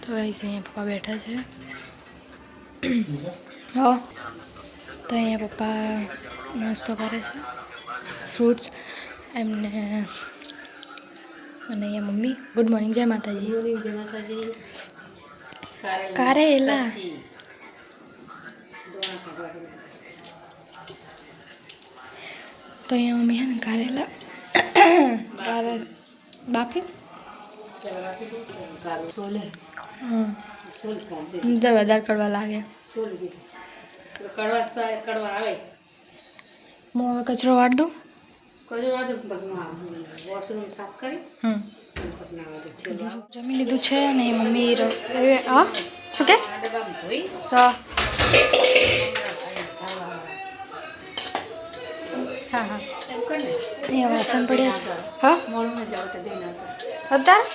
તો ગાઈસ અહીંયા પપ્પા બેઠા છે. હા તો અહીંયા પપ્પા નાસ્તો કરે છે, ફ્રૂટ્સ એમને. અને અહીંયા મમ્મી. ગુડ મોર્નિંગ, જય માતાજી. કારેલા તો અહીંયા મમ્મી હે ને કારેલા બાફી હા તો વધારે કડવા લાગે. હું હવે કચરો વાળ દઉં. જમી લીધું છે અને મમ્મી હા શું કે તો હા હા અહીંયા વાસણ પડ્યા છે. હા અત્યારે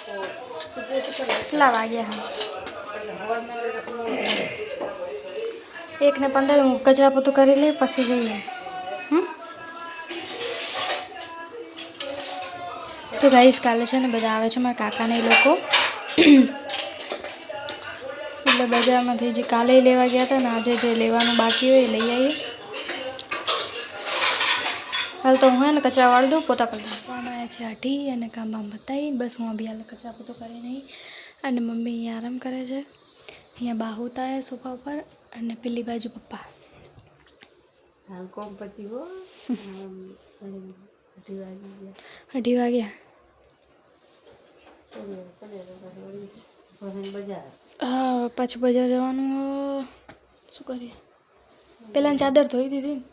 કેટલા વાગ્યા? હા 1:15 હું કચરા પોતું કરી લઈ પછી જઈએ. તો ગાઈસ કાલે છે ને બધા આવે છે મારા કાકાને એ લોકો, એટલે બજારમાંથી જે કાલે લેવા ગયા હતા ને આજે જે લેવાનું બાકી હોય એ લઈ આવીએ. હાલ તો હું હે ને કચરા વાળી દઉં, પોતા કરી દઉં. આવ્યા છે આટી અને કામ બામ બતાવી. બસ હું બી હાલ કચરા પોતું કરી નહીં અને મમ્મી અહીંયા આરામ કરે છે. અહીંયા બા હોતા હે સોફા ઉપર અને પેલી બાજુ પપ્પા. હાલ કોમ પતી હો 2:30 વાગ્યા. હા પાછું બજાર જવાનું. શું કરીએ, પેલા ચાદર ધોઈ દીધી ને.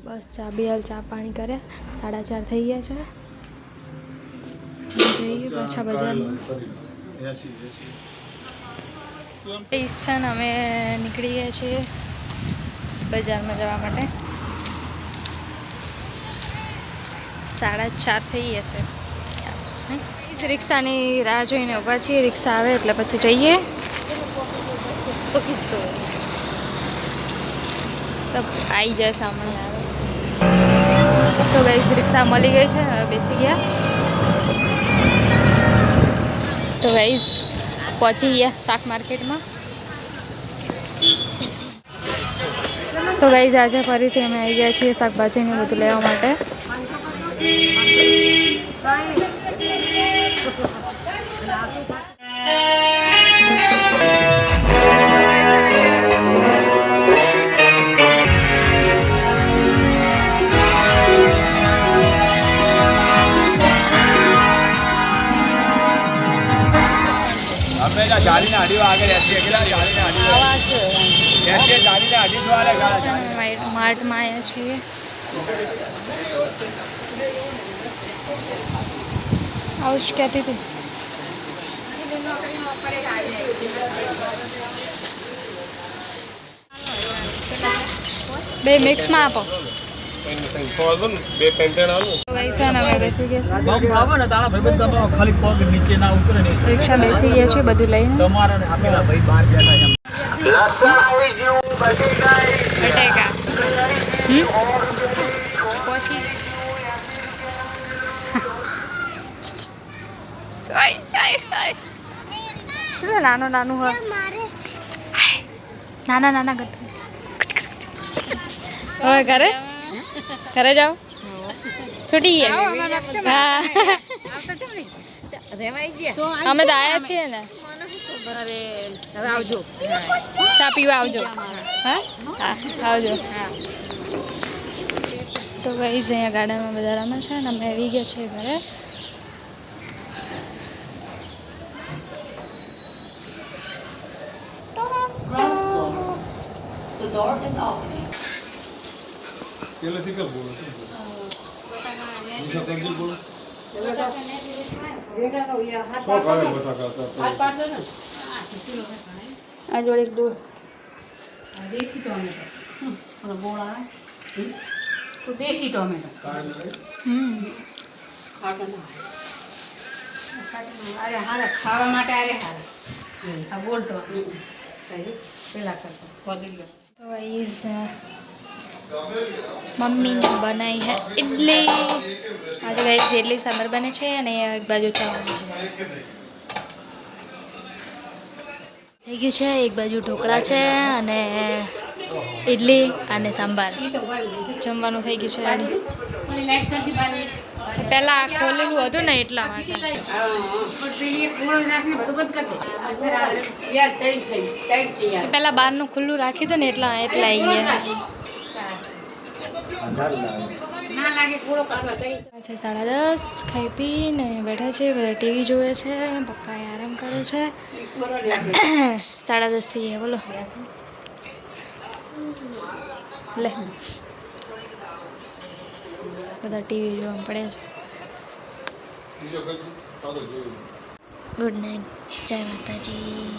બસ ચા બી હાલ ચા પાણી કર્યા. 4:30 થઈ ગયા છે. જઈએ પાછા બજારમાં. છે ને અમે નીકળી ગયા છીએ બજારમાં જવા માટે. 4:30 થઈ ગયા છે. રિક્ષાની રાહ જોઈને ઊભા છીએ. રિક્ષા આવે એટલે પછી જઈએ. તો આવી જાય સામે આવે તો ગાઈસ રિક્ષા મળી ગઈ છે. હવે બેસી ગયા. તો ગાઈસ પહોંચી ગયા શાક માર્કેટમાં. તો ગાઈસ આજે ફરીથી અમે આવી ગયા છીએ શાકભાજીને બધું લેવા માટે. માર્ટમાં આવ્યા છીએ. આવું જ કહેતી હતી. બે મિક્સમાં આપો. રિક્ષા બેસી ગયા છે બધું લઈને. બટેકા પહોંચી નાનું નાનું હોય નાના નાના ગતું. હવે ઘરે જાઓ છૂટી ગયા. હા અમે તો આવ્યા છીએ ને. આવજો ચા પીવા આવજો. હા હા આવજો. તો ગાઈસ અહીંયા ગાર્ડનમાં બધા રમે છે ને અમે આવી ગયા છીએ ઘરે. આ જોડે એક દૂધ દેશી ટોમેટો ગોળા તો દેશી ટોમેટો અરે હારા ખાવા માટે અરે હારા આ ગોળ તો પેલા કરતા પગડી. તો ગાઈસ મમ્મી ने बनाई है इडली. आज गाइस इडली सांभर बने છે અને એક બાજુ ચા. થઈ ગયું છે. એક બાજુ ઢોકળા છે અને ઇડલી અને સાંભાર જમવાનું થઈ ગયું છે રેડી. પહેલા ખોલેલું હતું ને એટલા માટે. પહેલા બહારનું ખુલ્લું રાખ્યું હતું ને એટલા આવી ગયા. છે 10:30 ખાઈ પીને બેઠા છે. બધા ટીવી જોવે છે. પપ્પા આરામ કરે છે. 10:30 થઈ ગયા બોલો. લે બધા ટીવી જોવા પડે છે. Good night. જય માતાજી.